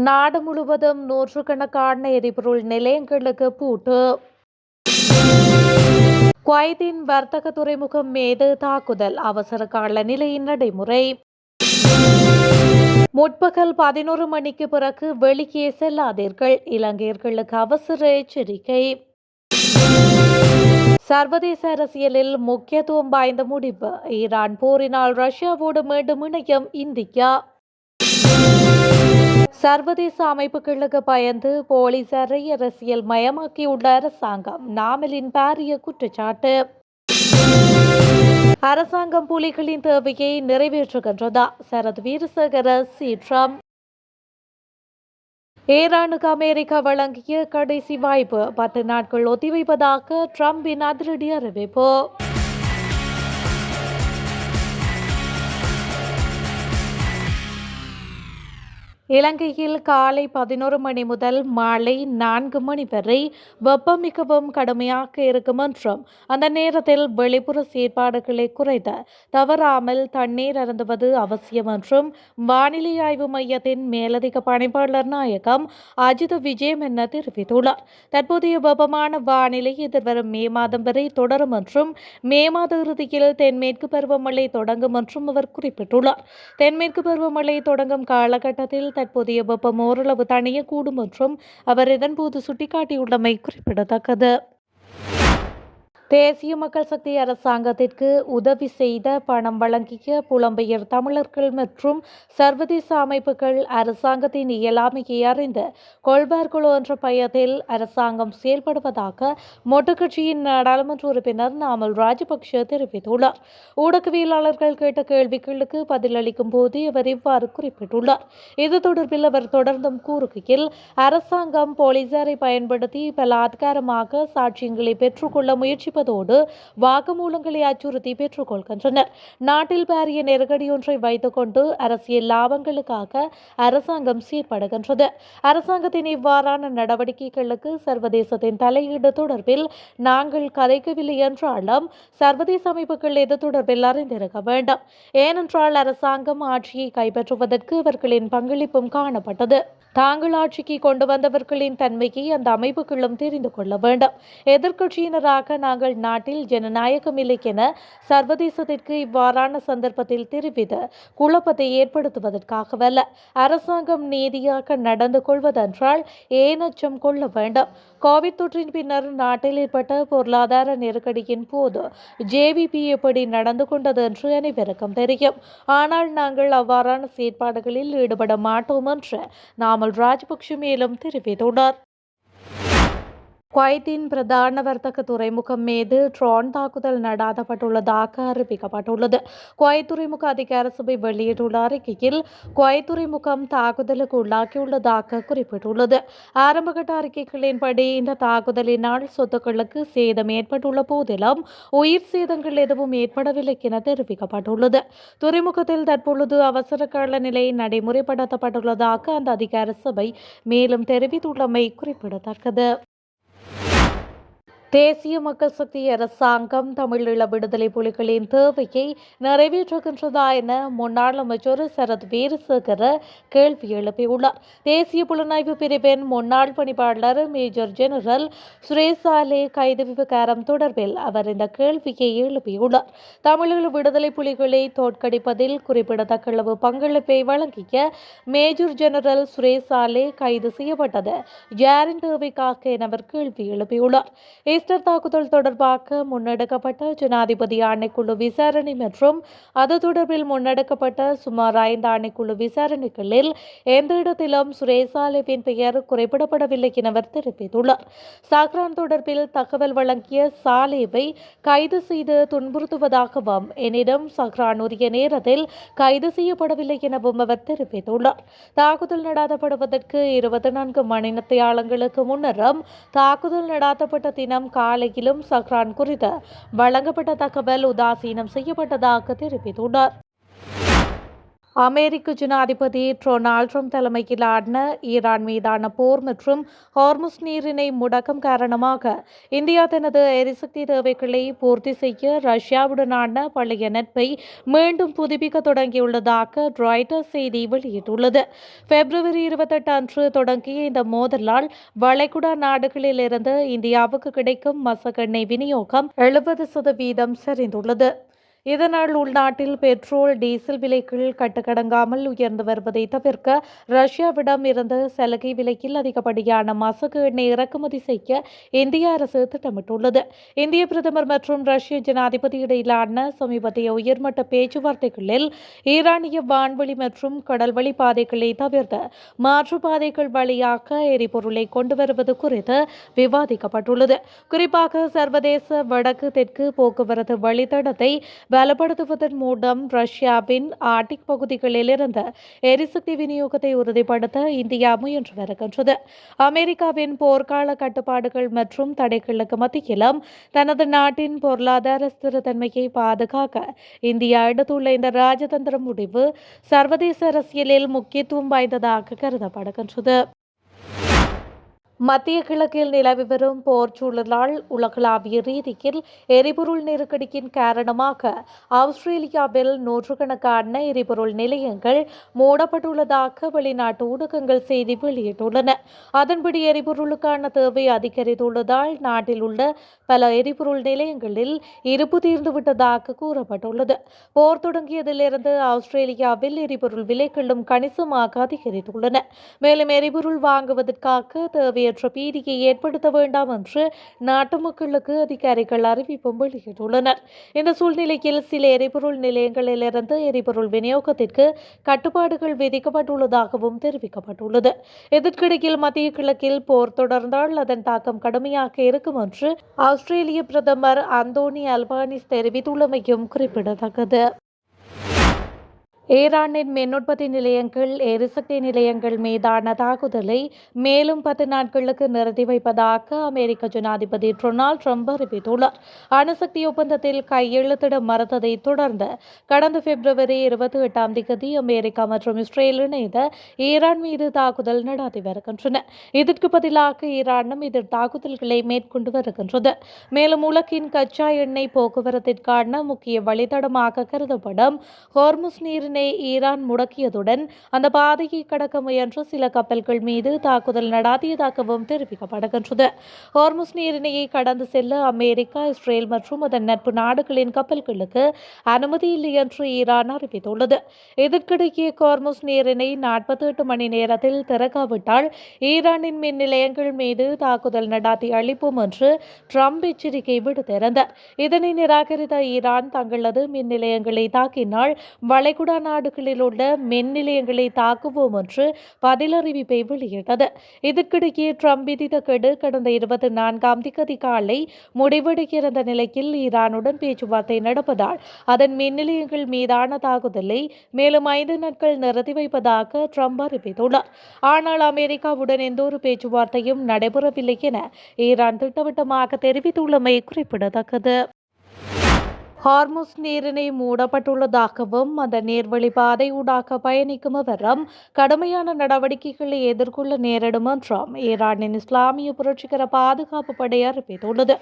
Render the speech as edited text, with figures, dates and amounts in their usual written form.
நாடு முழுவதும் நூற்றுக்கணக்கான எரிபொருள் நிலையங்களுக்கு பூட்டு. குவைத்தின் வர்த்தக துறைமுகம் மீது தாக்குதல், அவசர கால நிலையின் நடைமுறை. முற்பகல் 11 மணிக்கு பிறகு வெளியே செல்லாதீர்கள், இலங்கையர்களுக்கு அவசர எச்சரிக்கை. சர்வதேச அரசியலில் முக்கியத்துவம் வாய்ந்த முடிவு, ஈரான் போரினால் ரஷ்யாவோடு மீண்டும் இணையும் இந்தியா. சர்வதேச அமைப்புகளுக்கு பயந்து போலீசாரை அரசியல் மயமாக்கியுள்ள அரசாங்கம், நாமலின் பாரிய குற்றச்சாட்டு. அரசாங்கம் புலிகளின் தேவையை நிறைவேற்றுகின்றதா? சரத் வீரசேகர சீற்றம். ஈரானுக்கு அமெரிக்கா வழங்கிய கடைசி வாய்ப்பு, 10 நாட்கள் ஒத்திவைப்பதாக டிரம்பின் அதிரடி அறிவிப்பு. இலங்கையில் காலை 11 மணி முதல் மாலை 4 மணி வரை வெப்பம் மிகவும் கடுமையாக இருக்கும் என்றும், அந்த நேரத்தில் வெளிப்புற செயற்பாடுகளை குறைத்த தவறாமல் தண்ணீர் அருந்துவது அவசியம் என்றும் வானிலை ஆய்வு மையத்தின் மேலதிக பணிப்பாளர் நாயகம் அஜித் விஜயமென்ன தெரிவித்துள்ளார். தற்போதைய வெப்பமான வானிலை எதிர்வரும் மே மாதம் வரை தொடரும் என்றும், மே மாத இறுதியில் தென்மேற்கு பருவமழை தொடங்கும் என்றும் அவர் குறிப்பிட்டுள்ளார். தென்மேற்கு பருவமழை தொடங்கும் காலகட்டத்தில் தற்போதைய வெப்பம் ஓரளவு தணியக்கூடும் என்றும் அவர் இதன்போது சுட்டிக்காட்டியுள்ளமை குறிப்பிடத்தக்கது. தேசிய மக்கள் சக்தி அரசாங்கத்திற்கு உதவி செய்த, பணம் வழங்கிய புலம்பெயர் தமிழர்கள் மற்றும் சர்வதேச அமைப்புகள் அரசாங்கத்தின் இயலாமையை அறிந்து கொள்வார்களோ என்ற பயத்தில் அரசாங்கம் செயல்படுவதாக மொட்டு கட்சியின் நாடாளுமன்ற உறுப்பினர் நாமல் ராஜபக்ஷ தெரிவித்துள்ளார். ஊடகவியலாளர்கள் கேட்ட கேள்விகளுக்கு பதிலளிக்கும் போது அவர் இவ்வாறு குறிப்பிட்டுள்ளார். இது தொடர்பில் அவர் தொடர்ந்தும் கூறுகையில், அரசாங்கம் போலீசாரை பயன்படுத்தி பலாத்காரமாக சாட்சியங்களை பெற்றுக்கொள்ள முயற்சி வாக்குமூலங்களை அச்சுறுத்தி பெற்றுக் கொள்கின்றனர். நாட்டில் பாரிய நெருக்கடி ஒன்றை வைத்துக் கொண்டு அரசியல் லாபங்களுக்காக அரசாங்கம் செயற்படுகின்றது. அரசாங்கத்தின் இவ்வாறான நடவடிக்கைகளுக்கு சர்வதேசத்தின் தலையீடு தொடர்பில் நாங்கள் கதைக்கவில்லை என்றாலும், சர்வதேச அமைப்புகள் இது தொடர்பில் அறிந்திருக்க வேண்டும். ஏனென்றால் அரசாங்கம் ஆட்சியை கைப்பற்றுவதற்கு அவர்களின் பங்களிப்பும் காணப்பட்டது. தாங்கள் ஆட்சிக்கு கொண்டு வந்தவர்களின் தன்மையை அந்த அமைப்புகளும் தெரிந்து கொள்ள வேண்டும். எதிர்க்கட்சியினராக நாங்கள் நாட்டில் ஜனநாயகம் இல்லை என சர்வதேசத்திற்கு இவ்வாறான சந்தர்ப்பத்தில் தெரிவித்து குழப்பத்தை ஏற்படுத்துவதற்காகவல்ல. அரசாங்கம் நீதியாக நடந்து கொள்வதென்றால் ஏன் அச்சம் கொள்ள வேண்டும்? கோவிட் தொற்றின் பின்னர் நாட்டில் ஏற்பட்ட பொருளாதார நெருக்கடியின் போது ஜேவிபி எப்படி நடந்து கொண்டது என்று அனைவருக்கும் தெரியும். ஆனால் நாங்கள் அவ்வாறான செயற்பாடுகளில் ஈடுபட மாட்டோம் என்று நாமல் ராஜபக்ஷ மேலும் தெரிவித்துள்ளார். குவைத்தின் பிரதான வர்த்தக துறைமுகம் மீது ட்ரோன் தாக்குதல் நடாத்தப்பட்டுள்ளதாக அறிவிக்கப்பட்டுள்ளது. குவைத் துறைமுக அதிகார சபை வெளியிட்டுள்ள அறிக்கையில், குவைத் துறைமுகம் தாக்குதலுக்கு உள்ளாகியுள்ளதாக குறிப்பிட்டுள்ளது. ஆரம்பகட்ட அறிக்கைகளின்படி இந்த தாக்குதலினால் சொத்துக்களுக்கு சேதம் ஏற்பட்டுள்ள போதிலும் உயிர் சேதங்கள் எதுவும் ஏற்படவில்லை என தெரிவிக்கப்பட்டுள்ளது. துறைமுகத்தில் தற்பொழுது அவசர கால நிலை நடைமுறைப்படுத்தப்பட்டுள்ளதாக அந்த அதிகார சபை மேலும் தெரிவித்துள்ளமை குறிப்பிடத்தக்கது. தேசிய மக்கள் சக்தி அரசாங்கம் தமிழீழ விடுதலை புலிகளின் தேவையை நிறைவேற்றுகின்றதா என முன்னாள் அமைச்சர் சரத் வீரசேகர கேள்வி எழுப்பியுள்ளார். தேசிய புலனாய்வு பிரிவின் முன்னாள் பணிப்பாளர் மேஜர் ஜெனரல் சுரேசாலே கைது விவகாரம் தொடர்பில் அவர் இந்த கேள்வியை எழுப்பியுள்ளார். தமிழீழ விடுதலை புலிகளை தோற்கடிப்பதில் குறிப்பிடத்தக்க அளவு பங்களிப்பை வழங்கிய மேஜர் ஜெனரல் சுரேசாலே கைது செய்யப்பட்டது யாரின் தேவைக்காக என அவர் கேள்வி எழுப்பியுள்ளார். ஈஸ்டர் தாக்குதல் தொடர்பாக முன்னெடுக்கப்பட்ட ஜனாதிபதி ஆணைக்குழு விசாரணை மற்றும் அது தொடர்பில் முன்னெடுக்கப்பட்ட சுமார் 5 ஆணைக்குழு விசாரணைகளில் எந்த இடத்திலும் சுரேசாலேவின் பெயர் குறிப்பிடப்படவில்லை என அவர் தெரிவித்துள்ளார். சஹ்ரான் தொடர்பில் தகவல் வழங்கிய சாலேவை கைது செய்து துன்புறுத்துவதாகவும், எனினும் சஹ்ரான் உரிய நேரத்தில் கைது செய்யப்படவில்லை எனவும் அவர் தெரிவித்துள்ளார். தாக்குதல் நடாத்தப்படுவதற்கு 24 மணித்தியாலங்களுக்கு முன்னரும் தாக்குதல் நடாத்தப்பட்ட தினம் காலையிலும் சஹ்ரான் குறித்து வழங்கப்பட்ட தகவல் உதாசீனம் செய்யப்பட்டதாக தெரிவித்துள்ளார். அமெரிக்க ஜனாதிபதி டொனால்ட் ட்ரம்ப் தலைமையிலான ஈரான் மீதான போர் மற்றும் ஹார்முஸ் நீரிணை முடக்கம் காரணமாக இந்தியா தனது எரிசக்தி தேவைகளை பூர்த்தி செய்ய ரஷ்யாவுடனான பழைய நட்பை மீண்டும் புதுப்பிக்க தொடங்கியுள்ளதாக ராய்ட்டர்ஸ் செய்தி வெளியிட்டுள்ளது. பிப்ரவரி 28 அன்று தொடங்கிய இந்த மோதலால் வளைகுடா நாடுகளில் இருந்து இந்தியாவுக்கு கிடைக்கும் மசகெண்ணெய் விநியோகம் 70% சரிந்துள்ளது. இதனால் உள்நாட்டில் பெட்ரோல், டீசல் விலைகள் கட்டுக்கடங்காமல் உயர்ந்து வருவதை தவிர்க்க ரஷ்யாவிடம் இருந்து சலுகை விலையில் அதிகப்படியான மசகு எண்ணெய் இறக்குமதி செய்ய இந்திய அரசு திட்டமிட்டுள்ளது. இந்திய பிரதமர் மற்றும் ரஷ்ய ஜனாதிபதி இடையிலான சமீபத்திய உயர்மட்ட பேச்சுவார்த்தைகளில் ஈரானிய வான்வெளி மற்றும் கடல்வழி பாதைகளை தவிர்த்து மாற்று பாதைகள் வழியாக எரிபொருளை கொண்டு வருவது குறித்து விவாதிக்கப்பட்டுள்ளது. குறிப்பாக சர்வதேச வடக்கு தெற்கு போக்குவரத்து வழித்தடத்தை பலப்படுத்துவதன் மூலம் ரஷ்யாவின் ஆர்டிக் பகுதிகளில் இருந்து எரிசக்தி விநியோகத்தை உறுதிப்படுத்த இந்தியா முயன்று வருகின்றது. அமெரிக்காவின் போர்க்கால கட்டுப்பாடுகள் மற்றும் தடைகளுக்கு மத்தியிலும் தனது நாட்டின் பொருளாதார ஸ்திரத்தன்மையை பாதுகாக்க இந்தியா எடுத்துள்ள இந்த ராஜதந்திர முடிவு சர்வதேச அரசியலில் முக்கியத்துவம் வாய்ந்ததாக கருதப்படுகின்றது. மத்திய கிழக்கில் நிலவி வரும் போர் சூழலால் உலகளாவிய ரீதியில் எரிபொருள் நெருக்கடியின் காரணமாக ஆஸ்திரேலியாவில் நூற்றுக்கணக்கான எரிபொருள் நிலையங்கள் மூடப்பட்டுள்ளதாக வெளிநாட்டு ஊடகங்கள் செய்தி வெளியிட்டுள்ளன. அதன்படி எரிபொருளுக்கான தேவை அதிகரித்துள்ளதால் நாட்டில் உள்ள பல எரிபொருள் நிலையங்களில் இருப்பு தீர்ந்துவிட்டதாக கூறப்பட்டுள்ளது. போர் தொடங்கியதிலிருந்து ஆஸ்திரேலியாவில் எரிபொருள் விலைகளும் கணிசமாக அதிகரித்துள்ளன. மேலும் எரிபொருள் வாங்குவதற்காக தேவை பீதியை ஏற்படுத்த வேண்டாம் என்று நாட்டு மக்களுக்கு அதிகாரிகள் அறிவிப்பும் வெளியிட்டுள்ளனர். இந்த சூழ்நிலையில் சில எரிபொருள் நிலையங்களிலிருந்து எரிபொருள் விநியோகத்திற்கு கட்டுப்பாடுகள் விதிக்கப்பட்டுள்ளதாகவும் தெரிவிக்கப்பட்டுள்ளது. இதற்கிடையில் மத்திய கிழக்கில் போர் தொடர்ந்தால் அதன் தாக்கம் கடுமையாக இருக்கும் என்று ஆஸ்திரேலிய பிரதமர் அந்தோனி அல்பானிஸ் தெரிவித்துள்ளமையும் குறிப்பிடத்தக்கது. ஈரானின் மின் உற்பத்தி நிலையங்கள், எரிசக்தி நிலையங்கள் மீதான தாக்குதலை மேலும் 10 நாட்களுக்கு நிறுத்தி வைப்பதாக அமெரிக்க ஜனாதிபதி டொனால்ட் ட்ரம்ப் அறிவித்துள்ளார். அணுசக்தி ஒப்பந்தத்தில் கையெழுத்திட மறுத்ததை தொடர்ந்து கடந்த பிப்ரவரி 28 அமெரிக்கா மற்றும் இஸ்ரேல் இணைந்து ஈரான் மீது தாக்குதல் நடத்தி வருகின்றன. இதற்கு பதிலாக ஈரானும் எதிர் தாக்குதல்களை மேற்கொண்டு வருகின்றது. மேலும் உலகின் கச்சா எண்ணெய் போக்குவரத்திற்கான முக்கிய வழித்தடமாக கருதப்படும் ஹார்முஸ் நீரிணை ஈரான் முடக்கியதுடன் அந்த பாதையை கடக்க முயன்ற சில கப்பல்கள் மீது தாக்குதல் நடாத்தியதாகவும் தெரிவிக்கப்படுகின்றது. ஹார்முஸ் நீரிணையை கடந்து செல்ல அமெரிக்கா, இஸ்ரேல் மற்றும் அதன் நட்பு நாடுகளின் கப்பல்களுக்கு அனுமதி இல்லை என்று ஈரான் அறிவித்துள்ளது. இதற்கிடையே ஹார்முஸ் நீரிணை 48 மணி நேரத்தில் திறக்காவிட்டால் ஈரானின் மின் நிலையங்கள் மீது தாக்குதல் நடாத்தி அளிப்போம் என்று ட்ரம்ப் எச்சரிக்கை விடுத்திருந்தார். இதனை நிராகரித்த ஈரான் தங்களது மின் நிலையங்களை தாக்கினால் வளைகுடா நாடுகளில் உள்ள மின் நிலையங்களை தாக்குவோம் என்று பதில் அறிவிப்பை வெளியிட்டது. இதற்கிடையே ட்ரம்ப் விதித்த கெடு கடந்த 24 காலை முடிவடைகிற நிலையில் ஈரானுடன் பேச்சுவார்த்தை நடப்பதால் அதன் மின் நிலையங்கள் மீதான தாக்குதலை மேலும் 5 நாட்கள் நிறுத்தி வைப்பதாக ட்ரம்ப் அறிவித்துள்ளார். ஆனால் அமெரிக்காவுடன் எந்தொரு பேச்சுவார்த்தையும் நடைபெறவில்லை என ஈரான் திட்டவட்டமாக தெரிவித்துள்ளமை குறிப்பிடத்தக்கது. ஹார்முஸ் நீரிணை மூடப்பட்டுள்ளதாகவும் அந்த நீர்வழி பாதை ஊடாக பயணிக்கும் அவரும் கடுமையான நடவடிக்கைகளை எதிர்கொள்ள நேரிடும் என்றும் ஈரானின் இஸ்லாமிய புரட்சிகர பாதுகாப்பு படை அறிவித்துள்ளது.